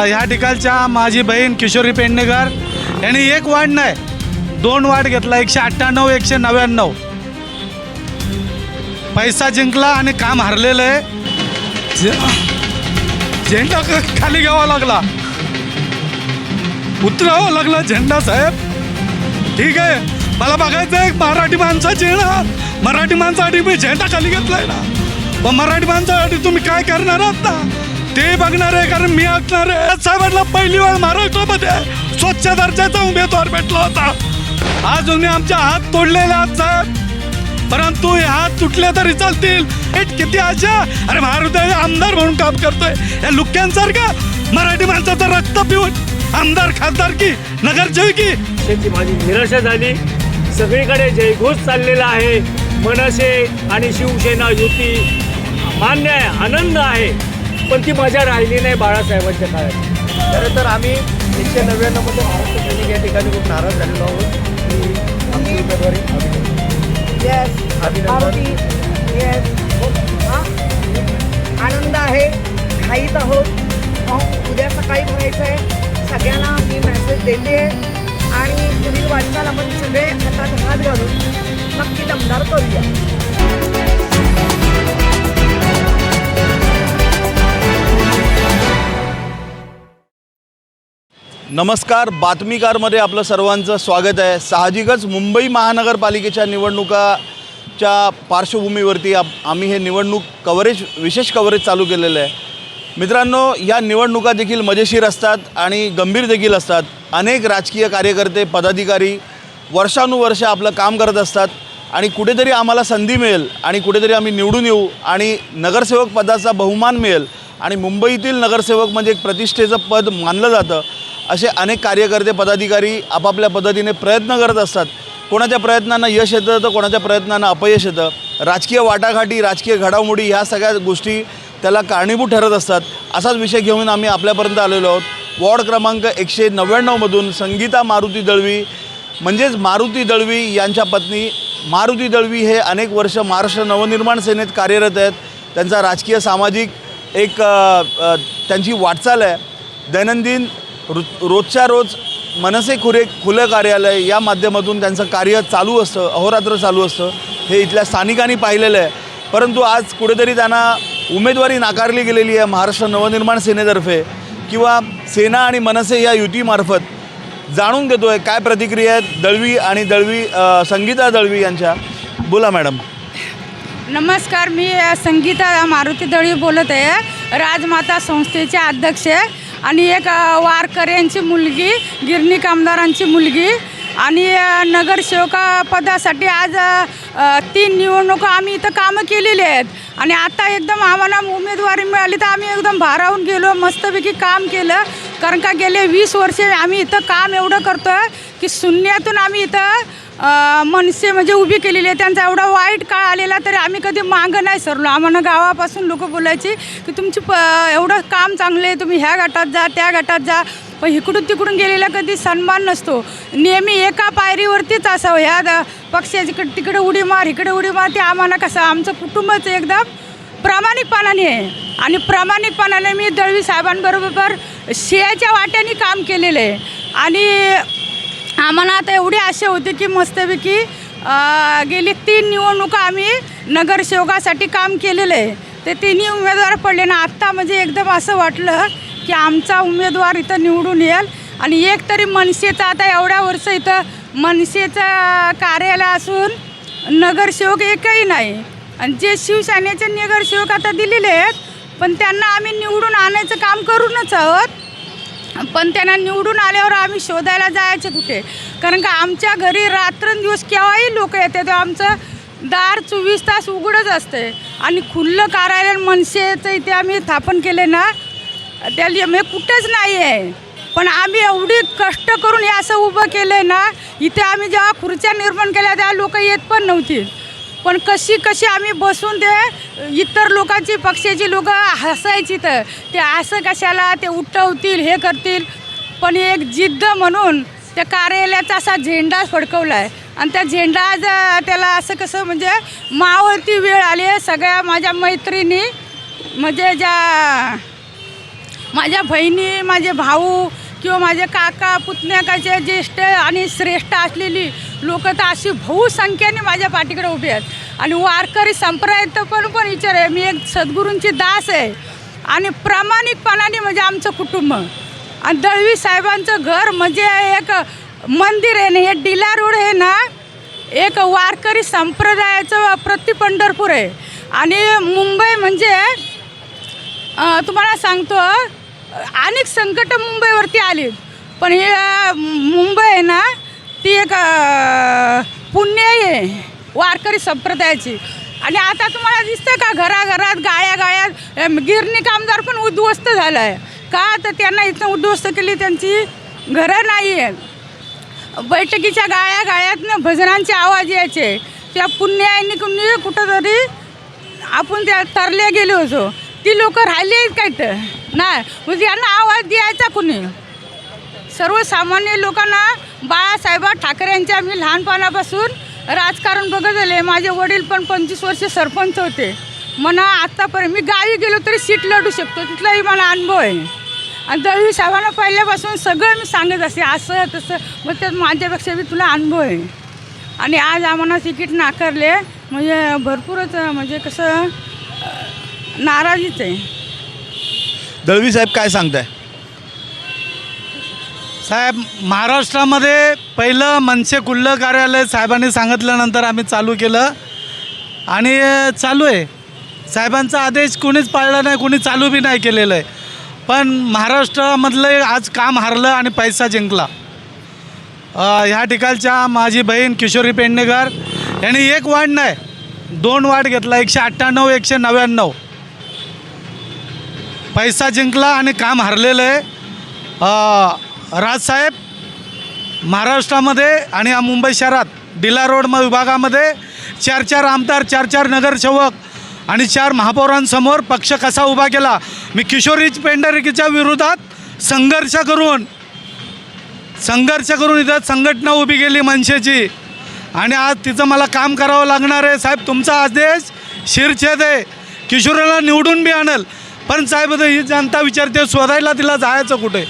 ह्या ठिकाणच्या माझी बहीण किशोरी पेडणेकर यांनी एक वार्ड नाही 2 वार्ड घेतला, 198 199 पैसा जिंकला आणि काम हरलेलं आहे। झेंडा खाली घ्यावा लागला, उतरावा लागला झेंडा साहेब। ठीक आहे, मला बघायचं आहे मराठी माणसाची ना, मराठी माणसासाठी मी झेंडा खाली घेतलाय ना, पण मराठी माणसासाठी तुम्ही काय करणार आहात ना ते बघणार आहे, कारण मी ऐकणार आहे। साहेबांना पहिली वेळ महाराष्ट्रामध्ये स्वच्छ दर्जाचा उमेदवार भेटला होता। आज तुम्ही आमचे हात तोडलेले आहात साहेब, परंतु हे हात तुटले तरी चालतील। किती आशा, अरे महाराष्ट्राचे आमदार म्हणून काम करतोय, या लुक्यांसारखं मराठी माणसाचं रक्त पिऊन आमदार खासदार की नगरसेवकी त्याची माझी निराशा झाली। सगळीकडे जयघोष चाललेला आहे, मनसे आणि शिवसेना युती मान्य आहे, आनंद आहे, पण ती मजा राहिली नाही बाळासाहेबांच्या काळात। खरं तर आम्ही 199 मध्ये महाराष्ट्र सैनिक या ठिकाणी खूप नाराज झालेलो आहोत की आमची उमेदवारी आनंद आहे, घाईत आहोत। उद्या सकाळी भरायचं आहे, सगळ्यांना मी मेसेज देते आणि पुढील वाटचाल आपण सगळे हातात हात घालून नक्की दमदार करूया। नमस्कार, बातमीकारमध्ये आपलं सर्वांचं स्वागत आहे। साहजिकच मुंबई महानगरपालिकेच्या निवडणुकाच्या पार्श्वभूमीवरती आम्ही हे निवडणूक कव्हरेज विशेष कव्हरेज चालू केलेलं आहे। मित्रांनो, या निवडणुका देखील मजेशीर असतात आणि गंभीर देखील असतात। अनेक राजकीय कार्यकर्ते पदाधिकारी वर्षानुवर्ष आपलं काम करत असतात आणि कुठेतरी आम्हाला संधी मिळेल आणि कुठेतरी आम्ही निवडून येऊ आणि नगरसेवक पदाचा बहुमान मिळेल आणि मुंबईतील नगरसेवक म्हणजे एक प्रतिष्ठेचं पद मानलं जातं। असे अनेक कार्यकर्ते पदाधिकारी आपापल्या पद्धतीने प्रयत्न करत असतात। कोणाच्या प्रयत्नांना यश येतं तर कोणाच्या प्रयत्नांना अपयश येतं। राजकीय वाटाघाटी, राजकीय घडामोडी ह्या सगळ्या गोष्टी त्याला कारणीभूत ठरत असतात। असाच विषय घेऊन आम्ही आपल्यापर्यंत आलेलो आहोत। वॉर्ड क्रमांक 199 मधून संगीता मारुती दळवी म्हणजेच मारुती दळवी यांच्या पत्नी मारुती दळवी हे अनेक वर्ष महाराष्ट्र नवनिर्माण सेनेत कार्यरत आहेत। त्यांचा राजकीय सामाजिक एक त्यांची वाटचाल आहे। दैनंदिन रोजच्या रोज मनसे खुलं कार्यालय या माध्यमातून त्यांचं कार्य चालू असतं, अहोरात्र चालू असतं। हे इथल्या स्थानिकांनी पाहिलेलं आहे, परंतु आज कुठेतरी त्यांना उमेदवारी नाकारली गेलेली आहे महाराष्ट्र नवनिर्माण सेनेतर्फे किंवा सेना आणि मनसे या युतीमार्फत। जाणून घेतोय काय प्रतिक्रिया आहेत दळवी आणि संगीता दळवी यांच्या। बोला मॅडम। नमस्कार, मी संगीता मारुती दळवी बोलत आहे, राजमाता संस्थेचे अध्यक्ष आणि एक वारकऱ्यांची मुलगी, गिरणी कामगारांची मुलगी आणि नगरसेवका पदासाठी आज 3 निवडणुका आम्ही इथं कामं केलेली आहेत आणि आता एकदम आम्हाला उमेदवारी मिळाली तर आम्ही एकदम भारावून गेलो, मस्तपैकी काम केलं। कारण का गेले 20 वर्षे आम्ही इथं काम एवढं करतो आहे की शून्यातून आम्ही इथं मनसे म्हणजे उभी केलेली आहे। त्यांचा एवढा वाईट काळ आलेला तरी आम्ही कधी मागं नाही सरलो। आम्हाला गावापासून लोक बोलायची की तुमची एवढं काम चांगलं आहे, तुम्ही ह्या गटात जा त्या गटात जा, पण इकडून तिकडून गेलेला कधी सन्मान नसतो। नेहमी एका पायरीवरतीच असावं, ह्या पक्षाची तिकडे उडी मार इकडे उडी मार, ते आम्हाला कसं आमचं कुटुंबच एकदम प्रामाणिकपणाने आहे आणि प्रामाणिकपणाने मी दळवी साहेबांबरोबर शियाच्या वाट्याने काम केलेलं आहे आणि आम्हाला आता एवढी आशा होती की मस्तपैकी गेली 3 निवडणुका आम्ही नगरसेवकासाठी काम केलेलं आहे। ते 3ही उमेदवार पडले ना, आत्ता म्हणजे एकदम असं वाटलं की आमचा उमेदवार इथं निवडून येईल आणि एक तरी मनसेचा आता एवढ्या वर्ष इथं मनसेचं कार्यालय असून नगरसेवक एकही नाही आणि जे शिवसेनेचे नगरसेवक आता दिलेले आहेत पण त्यांना आम्ही निवडून आणायचं काम करूनच आहोत। पण त्यांना निवडून आल्यावर आम्ही शोधायला जायचं कुठे, कारण का आमच्या घरी रात्रंदिवस केव्हाही लोक येते तेव्हा आमचं दार 24 तास उघडच असते आणि खुल्लं कार्यालय मनसेचं इथे आम्ही स्थापन केले ना, त्याला मी कुठंच नाही आहे, पण आम्ही एवढी कष्ट करून हे असं उभं केलं आहे ना। इथे आम्ही जेव्हा खुर्च्या निर्माण केल्या तेव्हा लोक येत पण नव्हती, पण कशी आम्ही बसून ते इतर लोकांची पक्षाची लोक हसायची तर ते असं कशाला ते उठवतील हे करतील, पण एक जिद्द म्हणून त्या कार्यालयाचा असा झेंडा फडकवला आहे आणि त्या झेंडा आज त्याला असं कसं म्हणजे मावळती वेळ आली आहे। सगळ्या माझ्या मैत्रिणी म्हणजे ज्या माझ्या बहिणी, माझे भाऊ किंवा माझे काका पुतण्याकाचे ज्येष्ठ आणि श्रेष्ठ असलेली लोक तर अशी बहुसंख्येने माझ्या पाठीकडे उभी आहेत. आणि वारकरी संप्रदायात पण विचार आहे, मी एक सद्गुरूंची दास आहे आणि प्रामाणिकपणाने म्हणजे आमचं कुटुंब. आणि दळवी साहेबांचं घर म्हणजे एक मंदिर आहे ना, हे डिला रोड आहे ना, एक वारकरी संप्रदायाचं प्रति पंढरपूर आहे. आणि मुंबई म्हणजे तुम्हाला सांगतो अनेक संकट मुंबईवरती आली, पण हे मुंबई आहे ना ती एक पुण्य आहे वारकरी संप्रदायाची. आणि आता तुम्हाला दिसतं का घराघरात गाळ्यात गिरणी कामदार पण उद्ध्वस्त झालं आहे का, तर त्यांना इथं उद्ध्वस्त केली, त्यांची घरं नाही आहेत. बैठकीच्या गाळ्यात भजनांचे आवाज यायचे, त्या पुण्याने कुठंतरी आपण त्या तरले गेलो होतो, ती लोक राहिली आहेत काय तर नाही, म्हणजे यांना आवाज द्यायचा कुणी. सर्वसामान्य लोकांना बाळासाहेब ठाकरे यांचे आम्ही लहानपणापासून राजकारण बघत आले. माझे वडील पण 25 वर्ष सरपंच होते. म्हणा आत्तापर्यंत मी गावी गेलो तरी सीट लढू शकतो, तिथलाही मला अनुभव आहे. आणि दळवी साहेबांना पहिल्यापासून सगळं मी सांगत असते, असं तसं, मग त्यात माझ्यापेक्षा बी तुला अनुभव आहे. आणि आज आम्हाला तिकीट नाकारले म्हणजे भरपूरच म्हणजे कसं नाराजीच आहे. दळवी साहेब काय सांगताय? साहेब, महाराष्ट्रामध्ये पहिलं मनसे कुल्ल कार्यालय साहेबांनी सांगितल्यानंतर आम्ही चालू केलं आणि चालू आहे. साहेबांचा आदेश कोणीच पाळला नाही, कोणी चालू बी नाही केलेलं आहे. पण महाराष्ट्रामधलं आज काम हारलं आणि पैसा जिंकला. ह्या ठिकाणच्या माझी बहीण किशोरी पेडणेकर यांनी 1 वार्ड नाही 2 वार्ड घेतला, 198 199 पैसा जिंकला आणि काम हारलेलं आहे. राजसाहेब महाराष्ट्रामध्ये आणि या मुंबई शहरात डिला रोड विभागामध्ये 4 आमदार, 4 नगरसेवक आणि 4 महापौरांसमोर पक्ष कसा उभा केला. मी किशोरी पेडणेकरच्या विरोधात संघर्ष करून इथं संघटना उभी केली मनसेची, आणि आज तिचं मला काम करावं लागणार आहे. साहेब, तुमचा आदेश शिरछेद आहे. किशोरीला निवडून बी आणेल, पण साहेब ही जनता विचारते शोधायला तिला जायचं कुठे.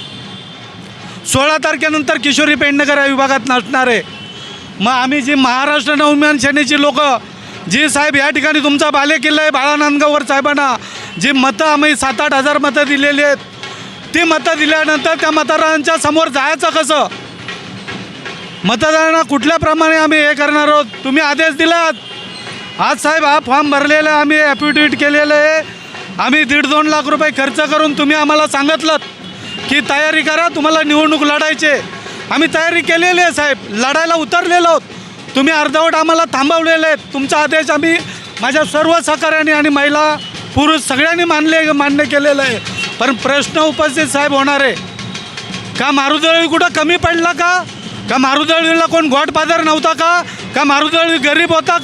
16 तारखेनंतर किशोरी पेडणेकर या विभागात नसणार आहे. मग आम्ही जी महाराष्ट्र नवनिर्माण सेनेची लोक जी साहेब या ठिकाणी तुमचा बालेकिल्ला आहे बाळा नांदगावकर साहेबांना जी मतं आम्ही 7-8 हजार मतं दिलेली आहेत, ती मतं दिल्यानंतर त्या मतदारांच्या समोर जायचं कसं. मतदारांना कुठल्याप्रमाणे आम्ही हे करणार आहोत. तुम्ही आदेश दिलात. आज साहेब हा फॉर्म भरलेला आहे, आम्ही ॲफिडेविट केलेलं आहे. आम्ही 1.5-2 लाख रुपये खर्च करून तुम्ही आम्हाला सांगितलं की तयारी करा, तुम्हाला निवडणूक लढायचे. आम्ही तयारी केलेली आहे साहेब, लढायला उतरलेलो आहोत. तुम्ही अर्धवट आम्हाला थांबवलेले आहेत. तुमचा आदेश आम्ही माझ्या सर्व सहकार्याने आणि महिला पुरुष सगळ्यांनी मान्य केलेलं आहे. पण प्रश्न उपस्थित साहेब होणार आहे का मारुदळवी कुठं कमी पडला का मारुदळवीला कोण गॉडफादर नव्हता का मारुदळवी गरीब होता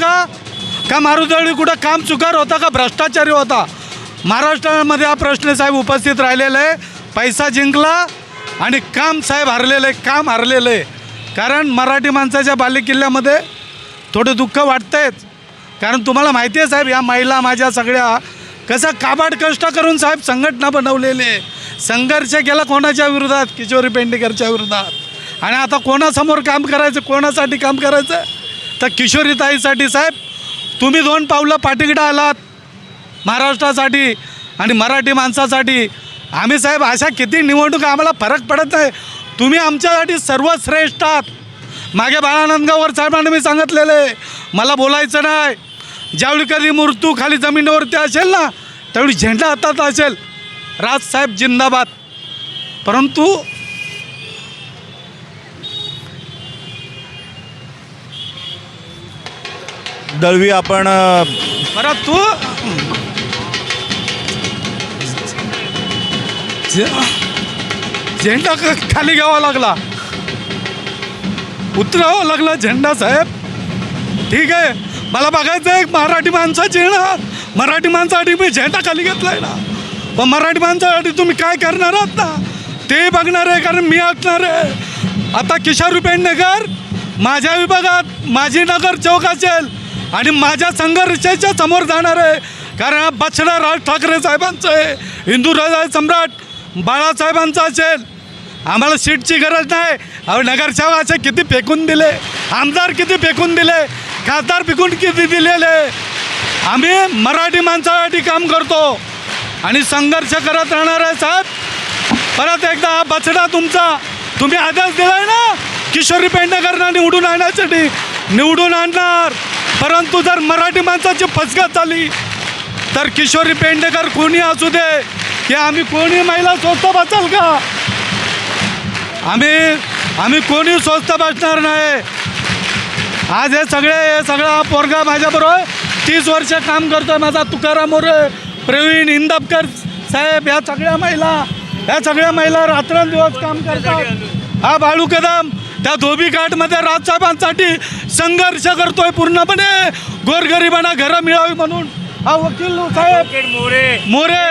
का मारुदळवी कुठं काम चुकार होता का भ्रष्टाचारी होता. महाराष्ट्रामध्ये हा प्रश्न साहेब उपस्थित राहिलेला आहे. पैसा जिंकला आणि काम साहेब हरलेलं आहे, काम हरलेलं आहे. कारण मराठी माणसाच्या बालेकिल्ल्यामध्ये थोडं दुःख वाटतंयच. कारण तुम्हाला माहिती आहे साहेब, या महिला माझ्या सगळ्या कसं काबाड कष्ट करून साहेब संघटना बनवलेले, संघर्ष केला कोणाच्या विरोधात, किशोरी पेडणेकरच्या विरोधात. आणि आता कोणासमोर काम करायचं, कोणासाठी काम करायचं, तर किशोरीताईसाठी. साहेब, तुम्ही 2 पावलं पाठीकडे आलात महाराष्ट्रासाठी आणि मराठी माणसासाठी. आम्ही साहेब अशा किती निवडणुका आम्हाला फरक पडत नाही. तुम्ही आमच्यासाठी सर्वश्रेष्ठ आहात. मागे बाळा नांदगावकर साहेबांना मी सांगितलेलं आहे, मला बोलायचं नाही. ज्यावेळी कधी मृत्यू खाली जमिनीवरती असेल ना, त्यावेळी झेंडा हातात असेल, राजसाहेब जिंदाबाद. परंतु दळवी आपण बरं तू झेंडा खाली घ्यावा लागला, उतरावं लागला झेंडा साहेब. ठीक आहे, मला बघायचं आहे मराठी माणसाची ना, मराठी माणसासाठी मी झेंडा खाली घेतला आहे ना, पण मराठी माणसासाठी तुम्ही काय करणार आहात ना ते बघणार आहे. कारण मी असणार आहे आता किशोरी पेडणेकर माझ्या विभागात माझी नगर चौक असेल आणि माझ्या संघर्षाच्या समोर जाणार आहे. कारण हा बछडा राज ठाकरे साहेबांचं आहे, हिंदू राजा सम्राट बाळासाहेबांचा असेल, आम्हाला सीटची गरज नाही. अहो नगरसेवक असे किती फेकून दिले, आमदार किती फेकून दिले, खासदार फेकून किती दिलेले. आम्ही मराठी माणसासाठी काम करतो आणि संघर्ष करत राहणार आहे साहेब. परत एकदा हा बछडा तुमचा, तुम्ही आदेश दिलाय ना किशोरी पेडणेकरांना निवडून आणण्यासाठी, निवडून आणणार. परंतु जर मराठी माणसाची फसगत झाली तर किशोरी पेडणेकर कोणी असू दे, की आम्ही कोणी महिला स्वस्त बसाल का? आम्ही कोणी स्वस्त बसणार नाही. आज हे सगळा पोरगा माझ्याबरोबर 30 वर्ष काम करतोय. माझा तुकाराम मोरे, प्रवीण इंदपकर साहेब, या सगळ्या महिला रात्रंदिवस काम करतात. हा बाळू कदम त्या धोबी घाटमध्ये राजसाहेबांसाठी संघर्ष करतोय पूर्णपणे, गोरगरिबांना घरं मिळावी म्हणून. हा वकील साहेब मोरे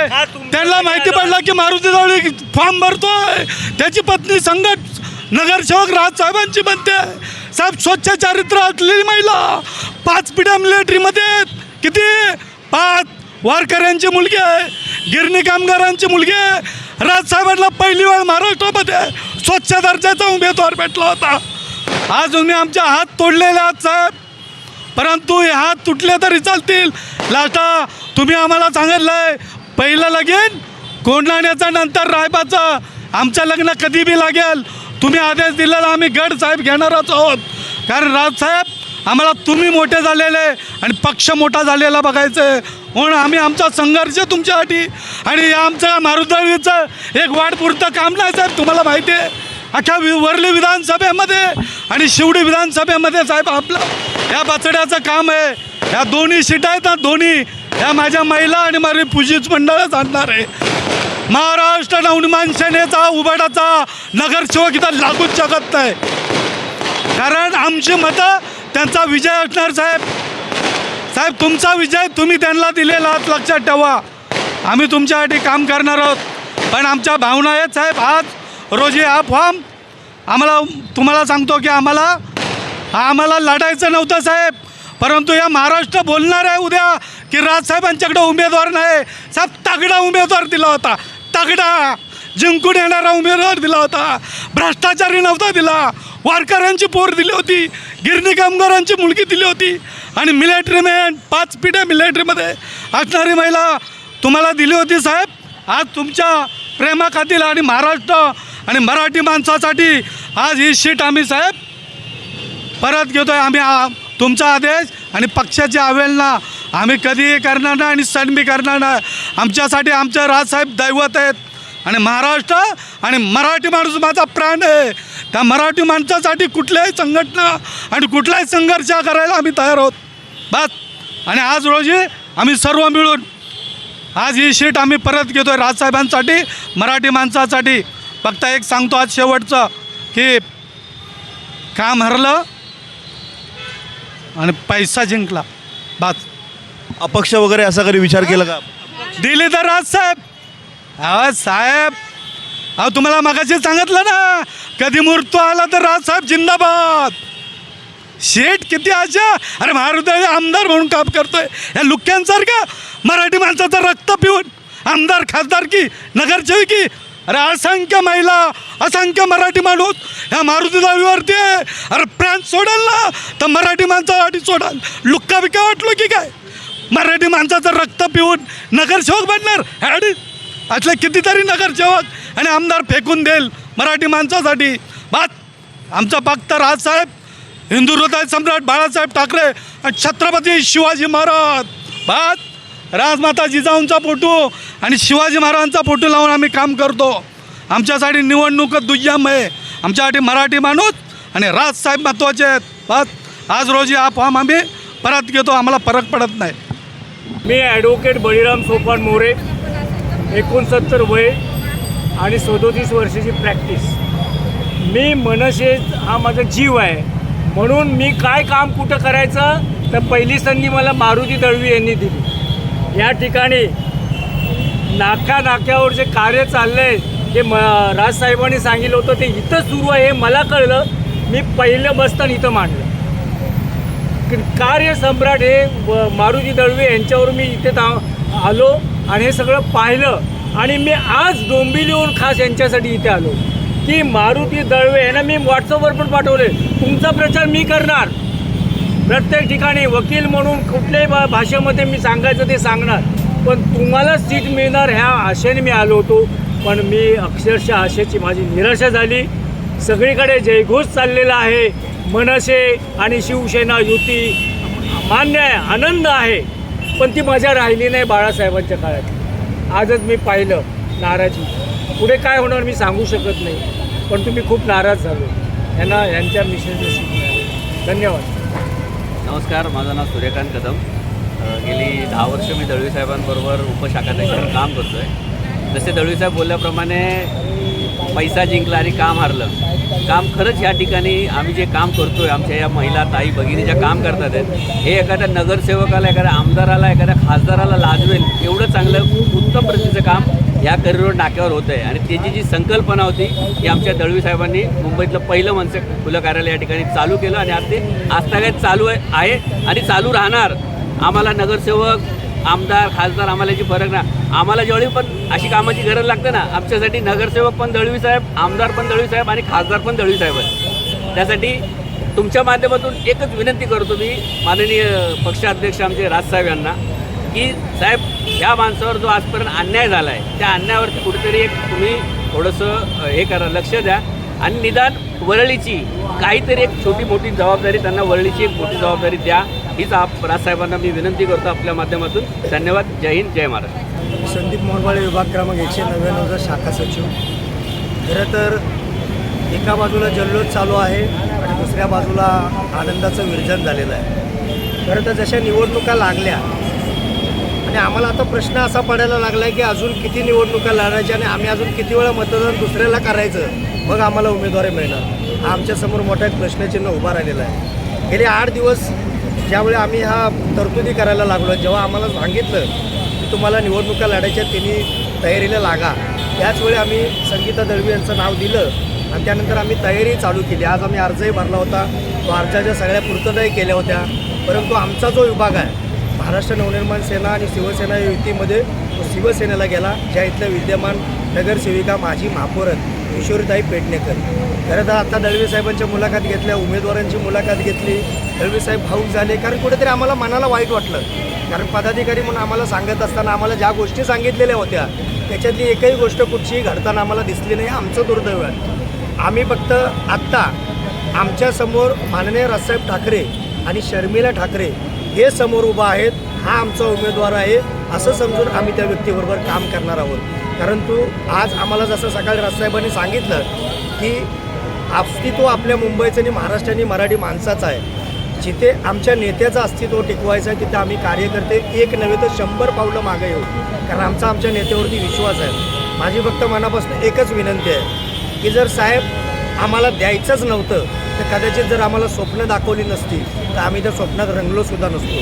त्यांना माहिती पडलं की मारुती दळवी फॉर्म भरतोय, त्याची पत्नी संघट नगरसेवक राजसाहेबांची बनते. साहेब स्वच्छ चारित्र्य असलेली महिला, 5 पिढ्या मिलिटरीमध्ये, किती 5 वारकऱ्यांची मुलगी आहे, गिरणी कामगारांची मुलगी आहे. राजसाहेबांना पहिली वेळ महाराष्ट्रामध्ये स्वच्छ दर्जाचा उमेदवार भेटला होता. आज तुम्ही आमचे हात तोडलेले आहात साहेब, परंतु हे हात तुटले तरी चालतील. लाटा तुम्ही आम्हाला सांगितलं आहे पहिलं लगीन कोंढाण्याचा, नंतर रायबाचं. आमचं लग्न कधी बी लागेल. तुम्ही आदेश दिलेला आम्ही गड साहेब घेणारच आहोत. कारण राजसाहेब आम्हाला तुम्ही मोठे झालेले आणि पक्ष मोठा झालेला बघायचं आहे, म्हणून आम्ही आमचा संघर्ष तुमच्यासाठी. आणि आमचं मारुदळवीचं एक वाढपुरतं काम नाही साहेब, तुम्हाला माहिती आहे. अख्ख्या वर्ली विधानसभेमध्ये आणि शिवडी विधानसभेमध्ये साहेब आपलं या बचड्याचं काम आहे. या दोन्ही सीट आहेत ना, दोन्ही या माझ्या महिला आणि माझी पूजित मंडळच आणणार आहे. महाराष्ट्र नवनिर्माण सेनेचा उबाटाचा नगरसेवक इथं लागूच शकत नाही, कारण आमची मतं त्यांचा विजय असणार साहेब. साहेब तुमचा विजय तुम्ही त्यांना दिलेला आहात, लक्षात ठेवा. आम्ही तुमच्यासाठी काम करणार आहोत, पण आमच्या भावना आहेत साहेब. आज रोजी हा फॉर्म तुम्हाला सांगतो की आम्हाला लढायचं नव्हतं साहेब, परंतु या महाराष्ट्र बोलणार आहे उद्या की राजसाहेबांच्याकडे उमेदवार नाही. साहेब तगडा उमेदवार दिला होता, तगडा जिंकून येणारा उमेदवार दिला होता. भ्रष्टाचारी नव्हता दिला. वारकऱ्यांची पोर दिली होती, गिरणी कामगारांची मुलगी दिली होती, आणि मिलिटरीमॅन 5 पिढ्या मिलिटरीमध्ये असणारी महिला तुम्हाला दिली होती साहेब. आज तुमच्या प्रेमाखातील आणि महाराष्ट्र आणि मराठी माणसासाठी आज ही सीट आम्ही साहेब परत घेतो आहे. आम्ही तुमचा आदेश आणि पक्षाची अवहेलना आम्ही कधीही करणार नाही आणि सण बी करणार नाही. आमच्यासाठी आमचे राजसाहेब दैवत आहेत आणि महाराष्ट्र आणि मराठी माणूस माझा प्राण आहे. त्या मराठी माणसासाठी कुठल्याही संघटना आणि कुठलाही संघर्ष करायला आम्ही तयार आहोत बस. आणि आज रोजी आम्ही सर्व मिळून आज ही सीट आम्ही परत घेतो आहे राजसाहेबांसाठी, मराठी माणसासाठी. फक्त एक सांगतो आज शेवटचं की काम हरलं आणि पैसा जिंकला बस. अपक्ष वगैरे असा कधी विचार केला का? दिले तर राजसाहेब. अहो साहेब, अहो तुम्हाला मगाशी सांगितलं ना, कधी मूर्त आला तर राजसाहेब जिंदाबाद. शेठ किती आशा, अरे मारुदळवी आमदार म्हणून काम करतोय. या लुक्यांसारखं मराठी माणसाचं रक्त पिऊन आमदार, खासदारकी, नगरसेवकी. अरे असंख्य महिला, असंख्य मराठी माणूस ह्या मारुती दळवीवरती आहे. अरे प्राण सोडाल ना तर मराठी माणसासाठी सोडाल. लुक्का बिक्का वाटलो की काय? मराठी माणसाचं रक्त पिऊन नगरसेवक बनणार. ॲडी असले कितीतरी नगरसेवक आणि आमदार फेकून देईल मराठी माणसासाठी. बात आमचा फक्त राजसाहेब, हिंदू हृदय सम्राट बाळासाहेब ठाकरे आणि छत्रपती शिवाजी महाराज. बात राजमाता जिजाऊंचा फोटो आणि शिवाजी महाराजांचा फोटो लावून आम्ही काम करतो. आमच्यासाठी निवडणूक दुय्यम आहे. आमच्यासाठी मराठी माणूस आणि राजसाहेब महत्त्वाचे आहेत. बस आज रोजी हा फॉर्म आम्ही परत घेतो, आम्हाला फरक पडत नाही. मी ॲडव्होकेट बळीराम सोपान मोरे, 69 वय आणि 37 वर्षाची प्रॅक्टिस. मी मनसे हा माझा जीव आहे, म्हणून मी काय काम कुठं करायचं तर पहिली संधी मला मारुती दळवी यांनी दिली. या ठिकाणी नाक्यावर जे कार्य चाललं आहे ते राजसाहेबांनी सांगितलं होतं ते इथं सुरू आहे हे मला कळलं. मी पहिलं बसताना इथं मांडलं. कार्यसम्राट हे मारुती दळवी यांच्यावर मी इथे आलो आणि हे सगळं पाहिलं आणि मी आज डोंबिवली येऊन खास यांच्यासाठी इथे आलो की मारुती दळवे यांना मी व्हॉट्सअपवर पण पाठवले, तुमचा प्रचार मी करणार, प्रत्येक ठिकाणी वकील म्हणून कुठल्याही भाषेमध्ये मी सांगायचं ते सांगणार, पण तुम्हाला सीट मिळणार ह्या आशेने मी आलो होतो. पण मी अक्षरशः आशेची माझी निराशा झाली. सगळीकडे जयघोष चाललेला आहे. मनसे आणि शिवसेना युती मान्य आहे, आनंद आहे, पण ती मजा राहिली नाही बाळासाहेबांच्या काळात. आजच मी पाहिलं नाराजी. पुढे काय होणार मी सांगू शकत नाही, पण तुम्ही खूप नाराज झालो. यांच्या मिशनचं सीट मिळालं. धन्यवाद. नमस्कार, माझं नाव सूर्यकांत कदम. गेली 10 वर्ष मी दळवी साहेबांबरोबर उपशाखाध्यक्षाचं काम करतो आहे. जसे दळवी साहेब बोलल्याप्रमाणे पैसा जिंकला आणि काम हारलं. काम खरंच या ठिकाणी आम्ही जे काम करतो आहे, आमच्या या महिला ताई भगिनी ज्या काम करतात आहेत, हे एखाद्या नगरसेवकाला, एखाद्या आमदाराला, एखाद्या खासदाराला लाजवेल एवढं चांगलं उत्तम प्रतीचं काम या करिअर नाक्यावर होतं आहे. आणि त्याची जी संकल्पना होती ही आमच्या दळवी साहेबांनी मुंबईतलं पहिलं मनसे खुलं कार्यालय या ठिकाणी चालू केलं आणि आज ते आजतागायत चालू आहे आणि चालू राहणार. आम्हाला नगरसेवक, आमदार, खासदार आम्हाला याची फरक नाही. आम्हाला ज्यावेळी पण अशी कामाची गरज लागते ना, आमच्यासाठी नगरसेवक पण दळवी साहेब, आमदार पण दळवी साहेब आणि खासदार पण दळवी साहेब आहेत. त्यासाठी तुमच्या माध्यमातून एकच विनंती करतो मी माननीय पक्षाध्यक्ष आमचे राजसाहेब यांना की साहेब, ह्या माणसावर जो आजपर्यंत अन्याय झाला आहे त्या अन्यायावरती कुठेतरी एक तुम्ही थोडंसं हे करा, लक्ष द्या आणि निदान वरळीची काहीतरी एक छोटी मोठी जबाबदारी त्यांना, वरळीची एक मोठी जबाबदारी द्या. हीच राजसाहेबांना मी विनंती करतो आपल्या माध्यमातून. धन्यवाद. जय हिंद, जय महाराष्ट्र. संदीप मोहनवाळे, विभाग क्रमांक 199चा शाखा सचिव. खरं तर एका बाजूला जल्लोष चालू आहे आणि दुसऱ्या बाजूला आनंदाचं विरजन झालेलं आहे. खरं तर जशा निवडणुका लागल्या आणि आम्हाला आता प्रश्न असा पडायला लागला आहे की अजून किती निवडणुका लढायच्या आणि आम्ही अजून किती वेळा मतदान दुसऱ्याला करायचं, मग आम्हाला उमेदवारी मिळणार. हा आमच्यासमोर मोठा एक प्रश्नचिन्ह उभा राहिलेला आहे. गेले 8 दिवस ज्यावेळी आम्ही हा तरतुदी करायला लागलो, जेव्हा आम्हाला सांगितलं की तुम्हाला निवडणुका लढायच्या, त्यांनी तयारीला लागा, त्याचवेळी आम्ही संगीता दळवी यांचं नाव दिलं आणि त्यानंतर आम्ही तयारी चालू केली. आज आम्ही अर्जही भरला होता. तो अर्जाच्या सगळ्या पूर्तताही केल्या होत्या. परंतु आमचा जो विभाग आहे महाराष्ट्र नवनिर्माण सेना आणि शिवसेना युतीमध्ये, तो शिवसेनेला गेला. ज्या इथल्या विद्यमान नगरसेविका माजी महापौर किशोरीताई पेडणेकर. खरं तर आता दळवी साहेबांच्या मुलाखत घेतल्या, उमेदवारांची मुलाखत घेतली. दळवी साहेब भाऊक झाले, कारण कुठेतरी आम्हाला मनाला वाईट वाटलं. कारण पदाधिकारी म्हणून आम्हाला सांगत असताना आम्हाला ज्या गोष्टी सांगितलेल्या होत्या त्याच्यातली एकही गोष्ट कुठचीही घडताना आम्हाला दिसली नाही. आमचं दुर्दैव आहे. आम्ही फक्त आत्ता आमच्यासमोर माननीय राजसाहेब ठाकरे आणि शर्मिला ठाकरे हे समोर उभा आहेत, हा आमचा उमेदवार आहे असं समजून आम्ही त्या व्यक्तीबरोबर काम करणार आहोत. परंतु आज आम्हाला जसं सकाळी राजसाहेबांनी सांगितलं की अस्तित्व आपल्या मुंबईचं आणि महाराष्ट्र आणि मराठी माणसाचं आहे. जिथे आमच्या नेत्याचं अस्तित्व टिकवायचं आहे तिथे आम्ही कार्यकर्ते एक नव्हे तर 100 पावलं मागे येऊ, कारण आमच्या नेत्यावरती विश्वास आहे. माझी फक्त मनापासून एकच विनंती आहे की जर साहेब आम्हाला द्यायचंच नव्हतं तर कदाचित जर आम्हाला स्वप्न दाखवली नसती तर आम्ही त्या स्वप्नात रंगलोसुद्धा नसतो.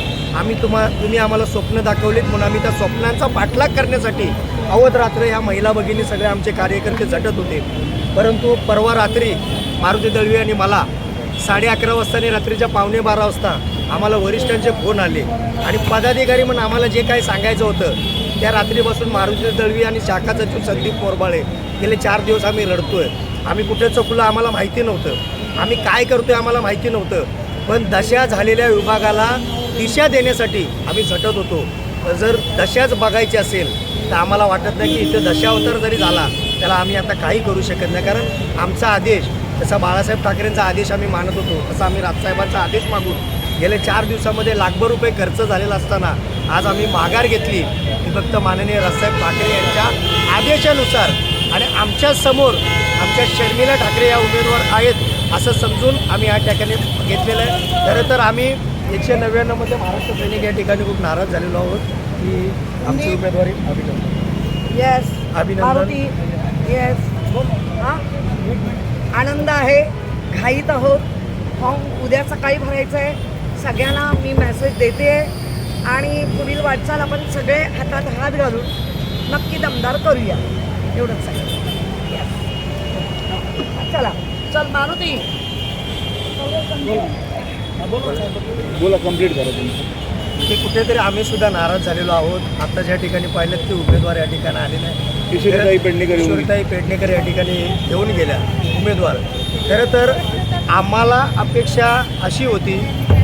तुम्ही आम्हाला स्वप्न दाखवलीत म्हणून आम्ही त्या स्वप्नांचा पाठलाग करण्यासाठी अवध रात्र ह्या महिला भगिनी सगळे आमचे कार्यकर्ते झटत होते. परंतु परवा रात्री मारुती दळवी आणि मला 11:30 वाजता आणि रात्रीच्या 11:15 वाजता आम्हाला वरिष्ठांचे फोन आले आणि पदाधिकारी म्हणून आम्हाला जे काही सांगायचं होतं त्या रात्रीपासून मारुती दळवी आणि शाखा सचिव संदीप मोरबाळे गेले 4 दिवस आम्ही रडतोय. आम्ही कुठे चुकलो आम्हाला माहिती नव्हतं, आम्ही काय करतोय आम्हाला माहिती नव्हतं, पण दशा झालेल्या विभागाला दिशा देण्यासाठी आम्ही झटत होतो. जर दशाच बघायची असेल तर आम्हाला वाटत नाही की इथे दशावतार जरी झाला त्याला आम्ही आता काही करू शकत नाही. कारण आमचा आदेश, जसा बाळासाहेब ठाकरेंचा आदेश आम्ही मानत होतो तसा आम्ही राजसाहेबांचा आदेश मागून गेले 4 दिवसामध्ये लाखभर रुपये खर्च झालेला असताना आज आम्ही माघार घेतली की फक्त माननीय राजसाहेब ठाकरे यांच्या आदेशानुसार आणि आमच्यासमोर आमच्या शर्मिला ठाकरे या उमेदवार आहेत असं समजून आम्ही या ठिकाणी घेतलेलं आहे. खरं तर आम्ही 199मध्ये महाराष्ट्र सैनिक या ठिकाणी खूप नाराज झालेलो आहोत की आमची उमेदवारी अभिनंदन. येस अभिनंदन. मारुती, येस. हां, आनंद आहे. घाईत आहोत. फॉर्म उद्या सकाळी भरायचं आहे. सगळ्यांना मी मेसेज देते आणि पुढील वाटचाल आपण सगळे हातात हात घालून नक्की दमदार करूया. एवढंच आहे. येस. चला, चल मारुती. बोला, कंप्लीट करा तुम्ही. की कुठेतरी आम्ही सुद्धा नाराज झालेलो आहोत. आता ज्या ठिकाणी पाहिलं की उमेदवार या ठिकाणी आले नाही. किशोरीताई पेडणेकर येऊन- किशोरीताई पेडणेकर या ठिकाणी येऊन गेल्या उमेदवार. खरं तर आम्हाला अपेक्षा अशी होती,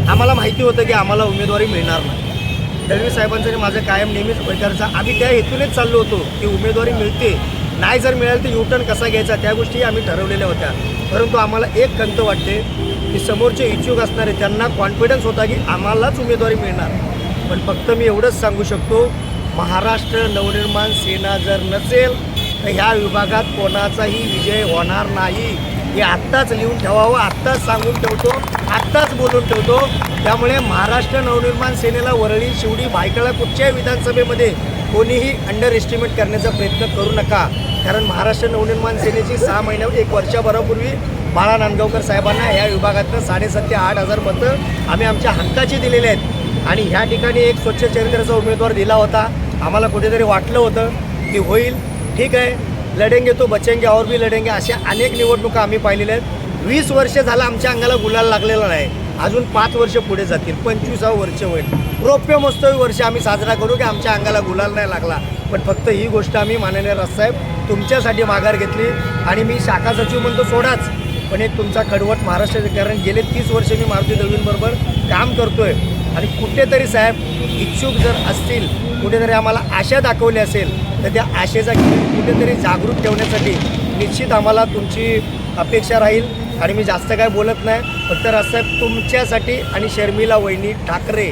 आम्हाला माहिती होतं की आम्हाला उमेदवारी मिळणार नाही. दळवी साहेबांचं आणि माझं कायम नेहमीच विचारायचा, आम्ही त्या हेतूनेच चाललो होतो की उमेदवारी मिळते, नाही जर मिळालं तर युटर्न कसा घ्यायचा त्या गोष्टी आम्ही ठरवलेल्या होत्या. परंतु आम्हाला एक खंत वाटते की समोरचे इच्छुक असणारे त्यांना कॉन्फिडन्स होता की आम्हालाच उमेदवारी मिळणार. पण फक्त मी एवढंच सांगू शकतो, महाराष्ट्र नवनिर्माण सेना जर नसेल तर ह्या विभागात कोणाचाही विजय होणार नाही. हे आत्ताच लिहून ठेवावं, आत्ताच सांगून ठेवतो, आत्ताच बोलून ठेवतो. त्यामुळे महाराष्ट्र नवनिर्माण सेनेला वरळी, शिवडी, भायखळा कुठच्याही विधानसभेमध्ये कोणीही अंडर एस्टिमेट करण्याचा प्रयत्न करू नका. कारण महाराष्ट्र नवनिर्माण सेनेची 6 महिन्यावर 1 वर्षाभरापूर्वी बाळा नांदगावकर साहेबांना या विभागातनं 7,500 ते 8,000 मतं आम्ही आमच्या हक्काची दिलेले आहेत. आणि ह्या ठिकाणी एक स्वच्छ चरित्राचा उमेदवार दिला होता. आम्हाला कुठेतरी वाटलं होतं की होईल, ठीक आहे, लढेंगे तो बचेंगे और भी लढेंगे, अशा अनेक निवडणुका आम्ही पाहिलेल्या आहेत. 20 वर्ष झालं आमच्या अंगाला गुलाल लागलेला नाही. अजून 5 वर्ष पुढे जातील, 25वं वर्ष होईल. रौप्य महोत्सवी वर्ष आम्ही साजरा करू की आमच्या अंगाला गुलाल नाही लागला. पण फक्त ही गोष्ट आम्ही माननीय राजसाहेब तुमच्यासाठी माघार घेतली. आणि मी शाखा सचिव म्हणतो सोडाच, पण एक तुमचा कडवट महाराष्ट्र, कारण गेले 30 वर्ष मी मारुती दळवींबरोबर काम करतो आहे. आणि कुठेतरी साहेब इच्छुक जर असतील, कुठेतरी आम्हाला आशा दाखवली असेल तर त्या आशेचा कुठेतरी जागृत ठेवण्यासाठी निश्चित आम्हाला तुमची अपेक्षा राहील. आणि मी जास्त काय बोलत नाही, फक्त राजसाहेब तुमच्यासाठी आणि शर्मिला वहिनी ठाकरे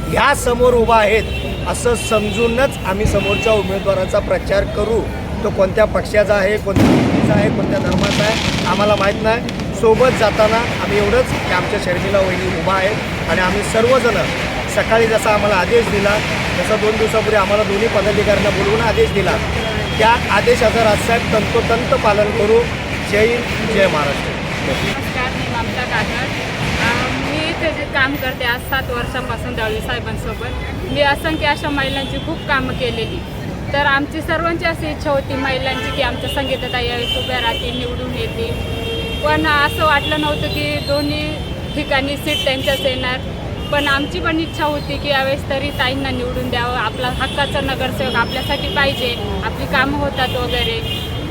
ह्या समोर उभा आहेत असं समजूनच आम्ही समोरच्या उमेदवाराचा प्रचार करू. तो कोणत्या पक्षाचा आहे, कोणत्या व्यक्तीचा आहे, कोणत्या धर्माचा आहे आम्हाला माहीत नाही. सोबत जाताना आम्ही एवढंच की आमच्या शर्मिला वहिनी उभा आहेत. आणि आम्ही सर्वजणं सकाळी जसा आम्हाला आदेश दिला, जसा 2 दिवसापूर्वी आम्हाला दोन्ही पदाधिकाऱ्यांना बोलवून आदेश दिला, त्या आदेशाचं राजसाहेब तंतोतंत पालन करू. जय हिंद, जय महाराष्ट्र. नमस्कार, मी ममता काकड. मी इथे जे काम करते आज 7 वर्षापासून दळवी साहेबांसोबत. मी असंख्य अशा महिलांची खूप कामं केलेली. तर आमची सर्वांची अशी इच्छा होती महिलांची की आमच्या संगीताताई यावेळेस उभ्या राहतील, निवडून येतील. पण असं वाटलं नव्हतं की दोन्ही ठिकाणी सीट त्यांच्याच येणार. पण आमची पण इच्छा होती की यावेळेस तरी ताईंना निवडून द्यावं, आपला हक्काचा नगरसेवक आपल्यासाठी पाहिजे, आपली कामं होतात वगैरे.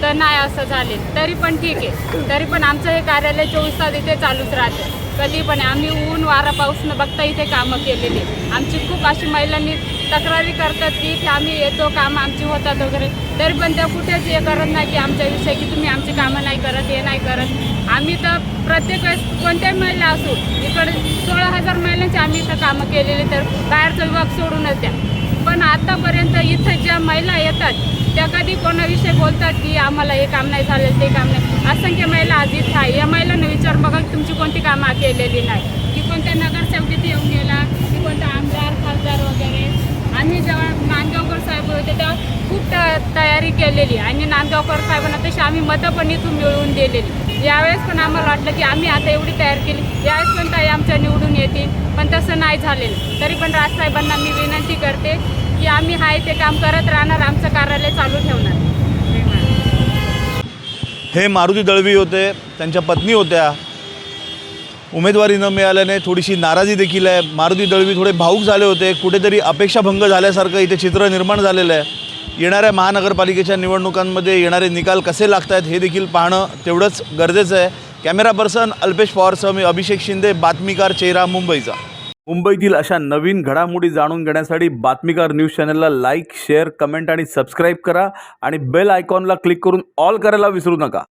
तर नाही असं झाले, तरी पण ठीक आहे. तरी पण आमचं हे कार्यालय 24 तास इथे चालूच राहतं. कधी पण आम्ही ऊन वारा पाऊस न बघता इथे कामं केलेली. आमची खूप अशी महिलांनी तक्रारी करतात की इथे आम्ही येतो, कामं आमची होतात वगैरे, तरी पण त्या कुठेच हे करत नाही की आमच्याविषयी की तुम्ही आमची कामं नाही करत, हे नाही करत. आम्ही तर प्रत्येक वेळेस कोणत्याही महिला असू, इकडे 16,000 महिलांची आम्ही इथं कामं केलेली, तर बाहेरचा विभाग सोडूनच द्या. पण आतापर्यंत इथं ज्या महिला येतात त्या कधी कोणाविषयी बोलतात की आम्हाला हे काम नाही झालं, ते काम नाही. असंख्य महिला आज इथं आहे. या महिलांना विचार बघा की तुमची कोणती कामं केलेली नाही, की कोणत्या नगरसेवकीत येऊन गेला, की कोणता आमदार खासदार वगैरे. आम्ही जेव्हा नांदगावकर साहेब होते तेव्हा खूप तयारी केलेली आणि नांदगावकर साहेबांना तशी आम्ही मतं पण इथून मिळवून दिलेली. यावेळेस पण आम्हाला वाटलं की आम्ही आता एवढी तयारी केली, यावेळेस पण ताई आमच्या निवडून येतील, पण तसं नाही झालेलं. तरी पण राजसाहेबांना मी विनंती करते की आम्ही हाय ते काम करत राहणार, आमचं कार्यालय चालू ठेवणार. हे मारुती दळवी होते, त्यांच्या पत्नी होत्या. उमेदवारी न मिळाल्याने थोडीशी नाराजी देखील आहे. मारुती दळवी थोडे भावूक झाले होते, कुठेतरी अपेक्षाभंग झाल्यासारखं इथे चित्र निर्माण झालेलं आहे. येणाऱ्या महानगरपालिकेच्या निवडणुकांमध्ये येणारे निकाल कसे लागत आहेत हे देखील पाहणं तेवढंच गरजेचं आहे. कॅमेरा पर्सन अल्पेश पवारसह मी अभिषेक शिंदे, बातमीकार चेहरा मुंबईचा. मुंबईतील अशा नवीन घडामोडी जाणून घेण्यासाठी बातमीकार न्यूज चॅनलला लाईक, शेअर, कमेंट आणि सबस्क्राईब करा आणि बेल आयकॉनला क्लिक करून ऑल करायला विसरू नका.